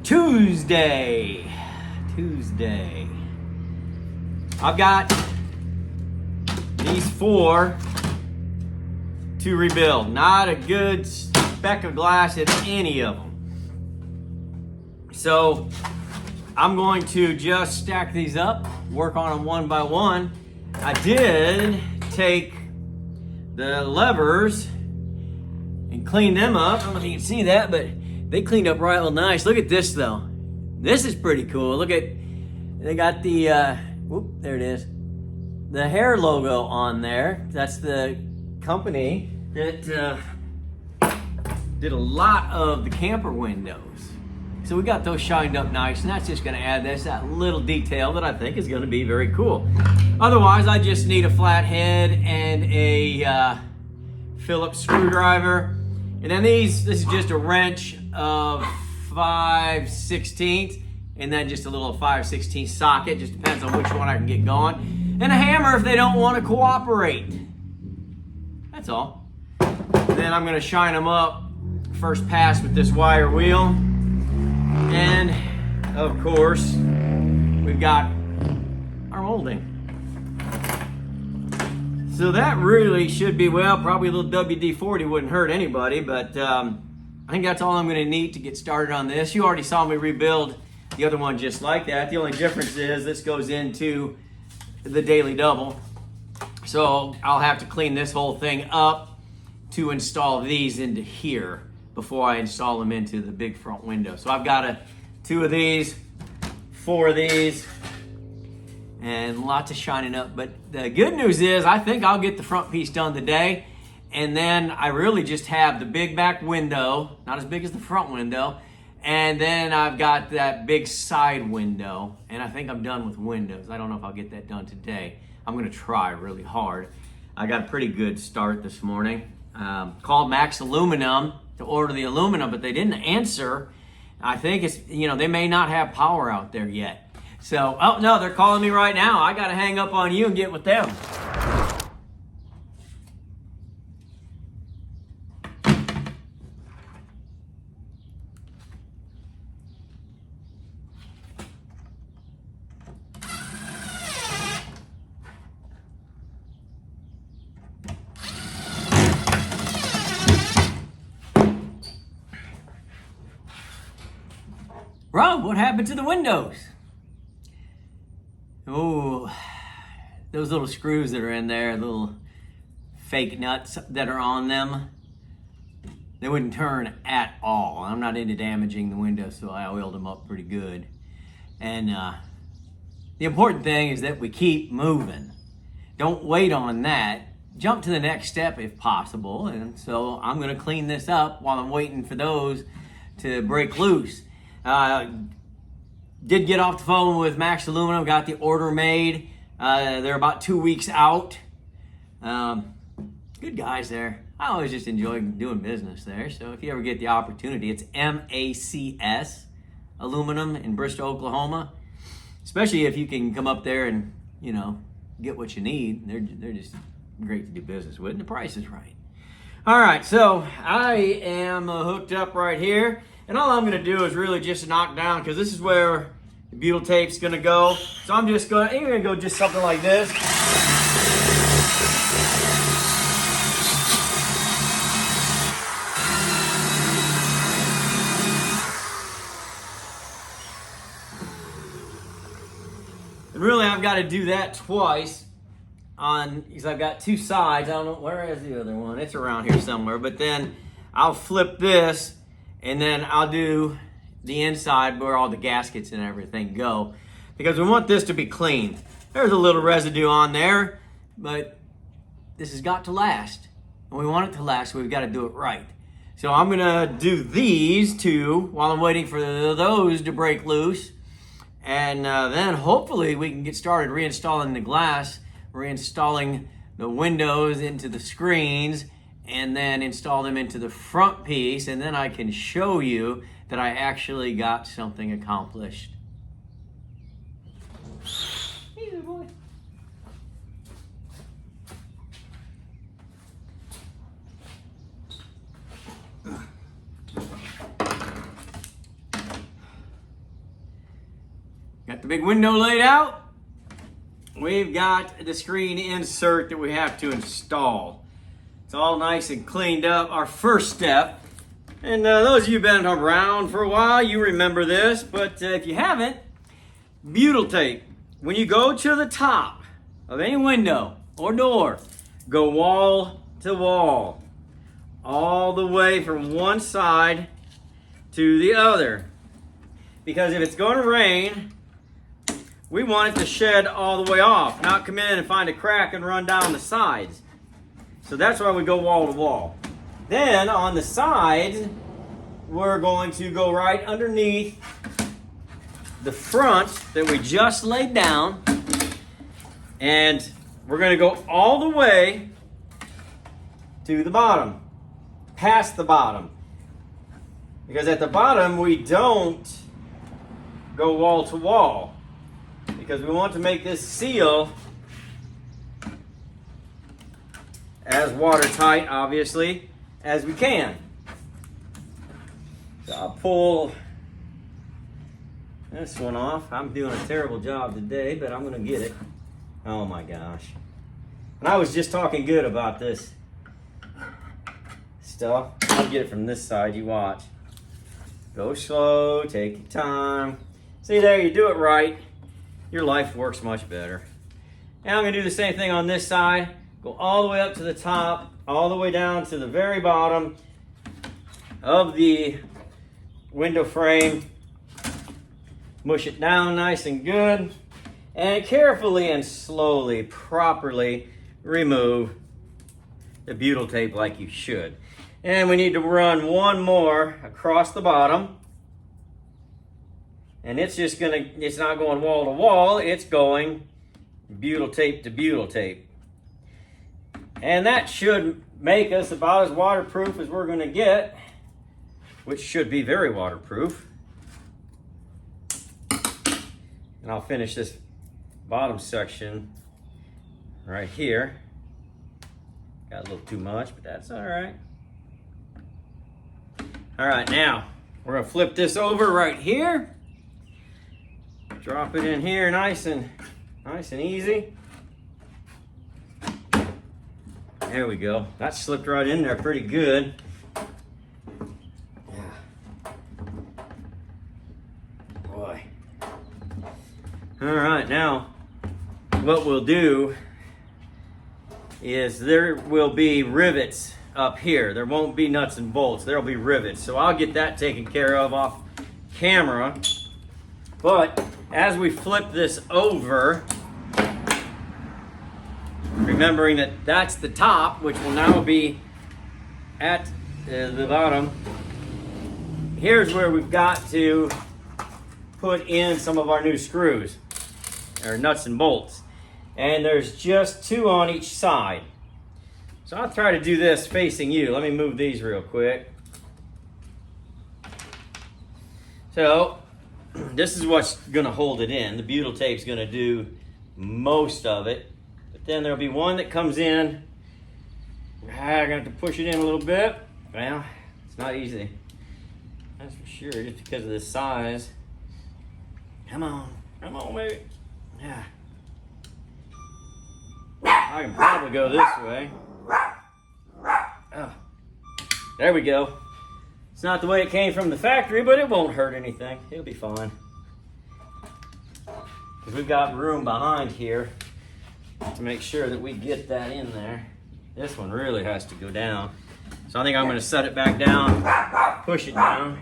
Tuesday. I've got these 4 to rebuild. Not a good speck of glass in any of them. So I'm going to just stack these up, work on them one by one. I did take the levers and clean them up. I don't know if you can see that, but they cleaned up real nice. Look at this though. This is pretty cool. Look at, they got the, there it is. The hair logo on there. That's the company that did a lot of the camper windows. So we got those shined up nice, and that's just gonna add that little detail that I think is gonna be very cool. Otherwise, I just need a flathead and a Phillips screwdriver. And then this is just a wrench of 5/16, and then just a little 5/16 socket. Just depends on which one I can get going. And a hammer if they don't want to cooperate. That's all. And then I'm gonna shine them up first pass with this wire wheel. And of course, we've got our molding. So that really should be, well, probably a little WD-40 wouldn't hurt anybody, but I think that's all I'm gonna need to get started on this. You already saw me rebuild the other one just like that. The only difference is this goes into the daily double. So I'll have to clean this whole thing up to install these into here before I install them into the big front window. So I've got 2 of these, 4 of these, and lots of shining up. But the good news is I think I'll get the front piece done today, and then I really just have the big back window, not as big as the front window, and then I've got that big side window, and I think I'm done with windows. I don't know if I'll get that done today. I'm gonna try really hard. I got a pretty good start this morning. Called Max Aluminum to order the aluminum, but they didn't answer. I think it's, they may not have power out there yet. So, oh no, they're calling me right now. I gotta hang up on you and get with them. Rob, what happened to the windows? Oh, those little screws that are in there, little fake nuts that are on them, they wouldn't turn at all. I'm not into damaging the windows, so I oiled them up pretty good. And the important thing is that we keep moving. Don't wait on that. Jump to the next step if possible. And so I'm gonna clean this up while I'm waiting for those to break loose. Did get off the phone with Max Aluminum, got the order made. They're about 2 weeks out. Good guys there. I always just enjoy doing business there. So if you ever get the opportunity, it's MACS Aluminum in Bristol, Oklahoma. Especially if you can come up there and, get what you need. They're just great to do business with, and the price is right. All right, so I am hooked up right here. And all I'm gonna do is really just knock down, because this is where the butyl tape's gonna go. So I'm gonna go just something like this. And really I've gotta do that twice because I've got 2 sides. I don't know, where is the other one? It's around here somewhere. But then I'll flip this, and then I'll do the inside where all the gaskets and everything go, because we want this to be clean. There's a little residue on there, but this has got to last. And we want it to last, so we've got to do it right. So I'm gonna do these 2 while I'm waiting for those to break loose. And then hopefully we can get started reinstalling the glass, reinstalling the windows into the screens, and then install them into the front piece, and then I can show you that I actually got something accomplished. Hey, good boy. Got the big window laid out. We've got the screen insert that we have to install. It's all nice and cleaned up. Our first step, and those of you who've been around for a while, you remember this, but if you haven't, butyl tape. When you go to the top of any window or door, go wall to wall, all the way from one side to the other. Because if it's going to rain, we want it to shed all the way off, not come in and find a crack and run down the sides. So that's why we go wall to wall. Then on the sides, we're going to go right underneath the front that we just laid down, and we're going to go all the way to the bottom, past the bottom. Because at the bottom, we don't go wall to wall, because we want to make this seal as watertight, obviously, as we can. So I'll pull this one off. I'm doing a terrible job today, but I'm gonna get it. Oh my gosh. And I was just talking good about this stuff. I'll get it from this side, you watch. Go slow, take your time. See there, you do it right, your life works much better. And I'm gonna do the same thing on this side. Go all the way up to the top, all the way down to the very bottom of the window frame. Mush it down nice and good, and carefully and slowly, properly remove the butyl tape like you should. And we need to run one more across the bottom. And it's not going wall to wall, it's going butyl tape to butyl tape. And that should make us about as waterproof as we're gonna get, which should be very waterproof. And I'll finish this bottom section right here. Got a little too much, but that's all right. All right, now we're gonna flip this over right here. Drop it in here nice and easy. There we go. That slipped right in there pretty good. Yeah. Boy. All right, now what we'll do is there will be rivets up here. There won't be nuts and bolts. There'll be rivets. So I'll get that taken care of off camera. But as we flip this over, remembering that that's the top, which will now be at the bottom, here's where we've got to put in some of our new screws, or nuts and bolts. And there's just 2 on each side. So I'll try to do this facing you. Let me move these real quick. So this is what's gonna hold it in. The butyl tape's gonna do most of it. But then there'll be one that comes in. I'm gonna have to push it in a little bit. Well, it's not easy. That's for sure, just because of the size. Come on, baby. Yeah. I can probably go this way. Oh, there we go. It's not the way it came from the factory, but it won't hurt anything. It'll be fine. Because we've got room behind here to make sure that we get that in there. This one really has to go down. So I think I'm going to set it back down, push it down.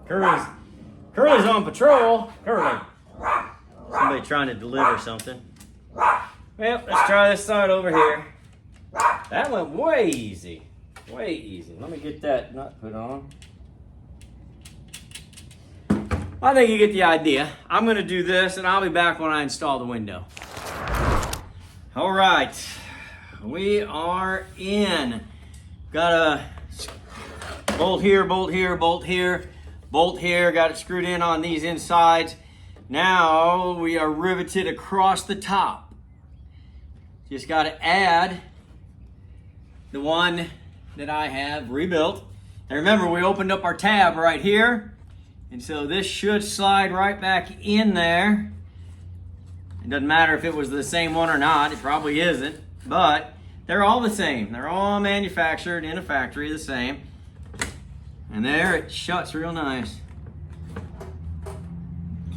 Curly's on patrol. Curly. Somebody trying to deliver something. Well, let's try this side over here. That went way easy. Way easy. Let me get that nut put on. I think you get the idea. I'm going to do this, and I'll be back when I install the window. All right. We are in. Got a bolt here, bolt here, bolt here, bolt here. Got it screwed in on these insides. Now we are riveted across the top. Just got to add the one that I have rebuilt. And remember, we opened up our tab right here, And so this should slide right back in there. It doesn't matter if it was the same one or not. It probably isn't. But they're all the same. They're all manufactured in a factory the same. And there it shuts real nice.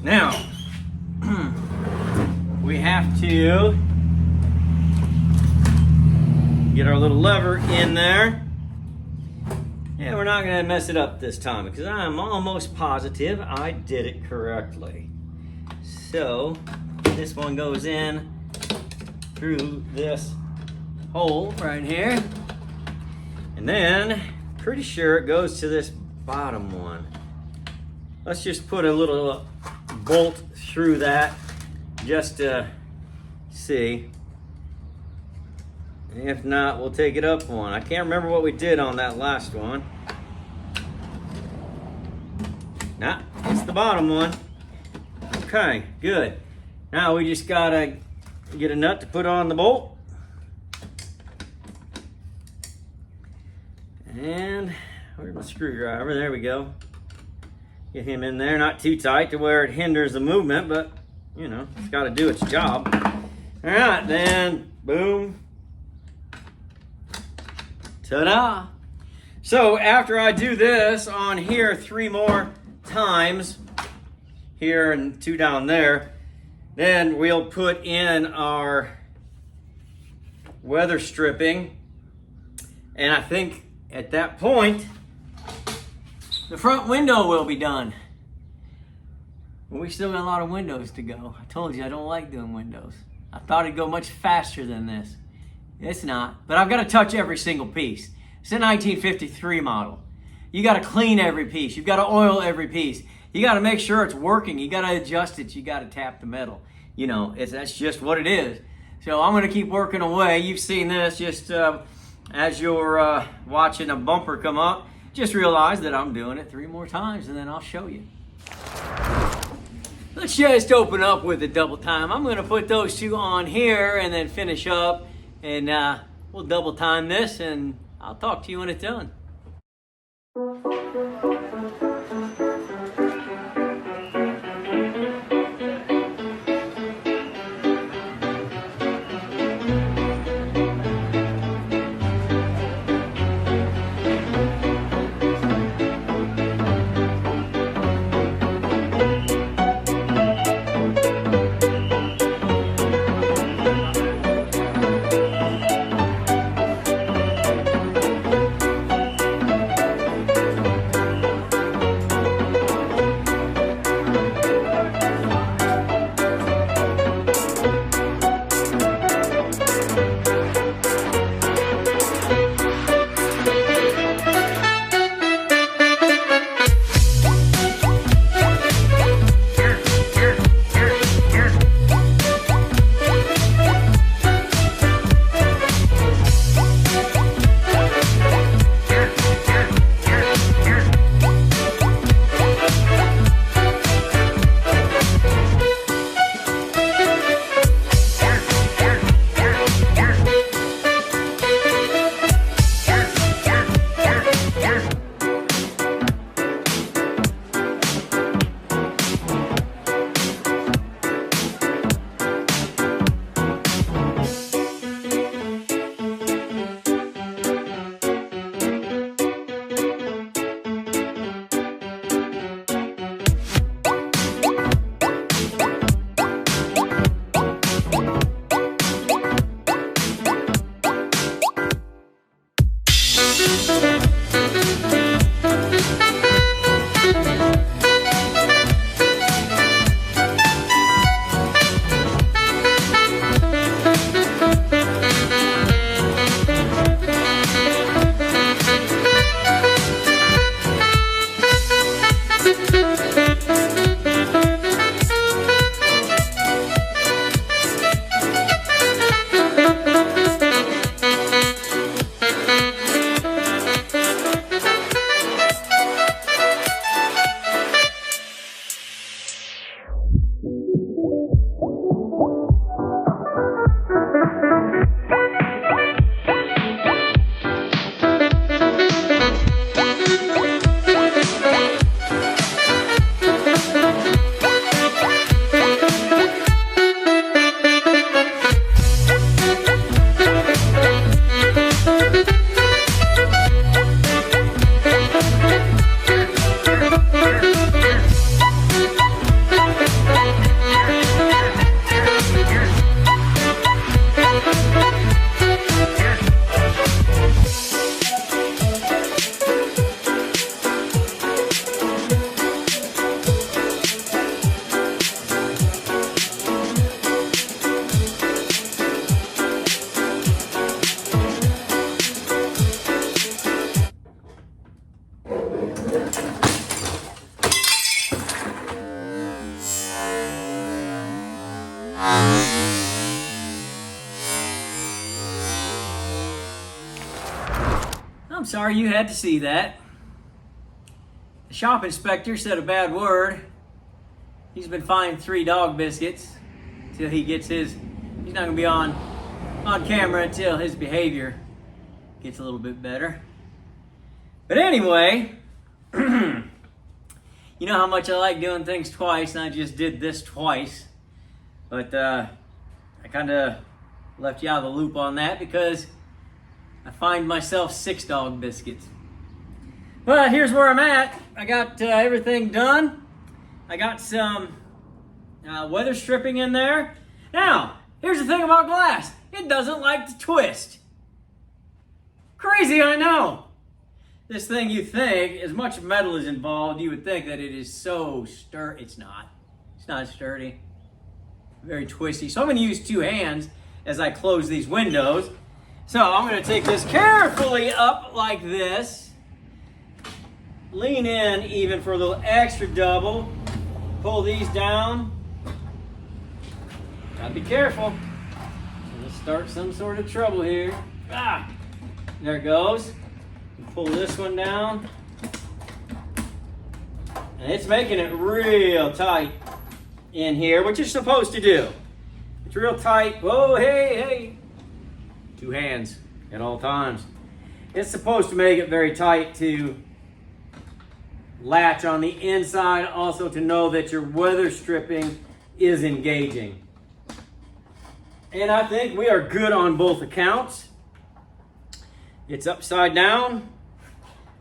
Now, we have to get our little lever in there. Yeah, we're not gonna mess it up this time because I'm almost positive I did it correctly. So, this one goes in through this hole right here. And then, pretty sure it goes to this bottom one. Let's just put a little bolt through that just to see. If not, we'll take it up one. I can't remember what we did on that last one. Nah, it's the bottom one. Okay, good. Now we just gotta get a nut to put on the bolt. And where's my screwdriver? There we go. Get him in there, not too tight to where it hinders the movement, but you know, it's gotta do its job. All right, then, boom. Ta-da! So after I do this on here 3 more times, here and 2 down there, then we'll put in our weather stripping. And I think at that point, the front window will be done. We still got a lot of windows to go. I told you I don't like doing windows. I thought it'd go much faster than this. It's not, but I've got to touch every single piece. It's a 1953 model. You got to clean every piece. You've got to oil every piece. You got to make sure it's working. You got to adjust it. You got to tap the metal. You know, that's just what it is. So I'm going to keep working away. You've seen this just as you're watching a bumper come up. Just realize that I'm doing it 3 more times and then I'll show you. Let's just open up with a double time. I'm going to put those 2 on here and then finish up. And we'll double time this and I'll talk to you when it's done. I'm sorry you had to see that. The shop inspector said a bad word. He's been fined 3 dog biscuits till he gets his. He's not gonna be on camera until his behavior gets a little bit better. But anyway, you know how much I like doing things twice, and I just did this twice. But I kind of left you out of the loop on that because I find myself 6 dog biscuits. But here's where I'm at. I got everything done. I got some weather stripping in there. Now, here's the thing about glass. It doesn't like to twist. Crazy, I know. This thing, you think, as much metal is involved, you would think that it is so sturdy. It's not. It's not sturdy. Very twisty. So I'm going to use 2 hands as I close these windows. So I'm going to take this carefully up like this. Lean in even for a little extra double. Pull these down. Gotta be careful. Let's start some sort of trouble here. Ah, there it goes. Pull this one down. And it's making it real tight in here, which you're supposed to do. It's real tight. Whoa, hey. 2 hands at all times. It's supposed to make it very tight to latch on the inside, also to know that your weather stripping is engaging. And I think we are good on both accounts. It's upside down.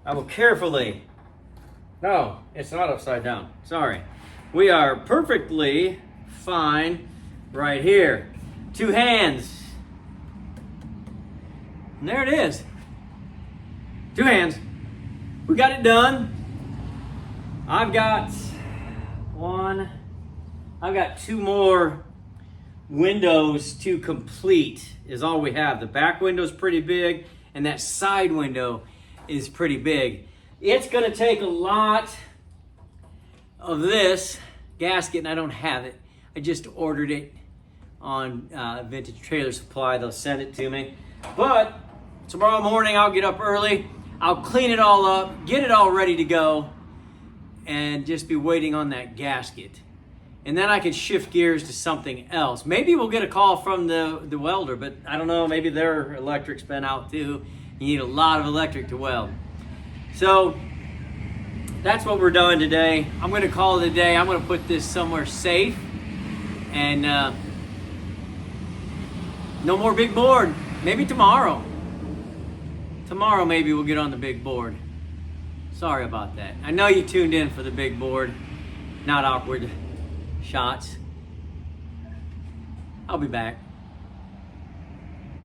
I will carefully, no, it's not upside down, sorry. We are perfectly fine right here. 2 hands. And there it is. 2 hands. We got it done. I've got 2 more windows to complete is all we have. The back window's pretty big, and that side window is pretty big. It's gonna take a lot of this gasket, and I don't have it. I just ordered it on Vintage Trailer Supply. They'll send it to me. But tomorrow morning I'll get up early, I'll clean it all up, get it all ready to go, and just be waiting on that gasket. And then I can shift gears to something else. Maybe we'll get a call from the welder, but I don't know, maybe their electric's been out too. You need a lot of electric to weld. So that's what we're doing today. I'm gonna call it a day. I'm gonna put this somewhere safe, and no more big board. Maybe tomorrow. Tomorrow maybe we'll get on the big board. Sorry about that. I know you tuned in for the big board, not awkward shots. I'll be back.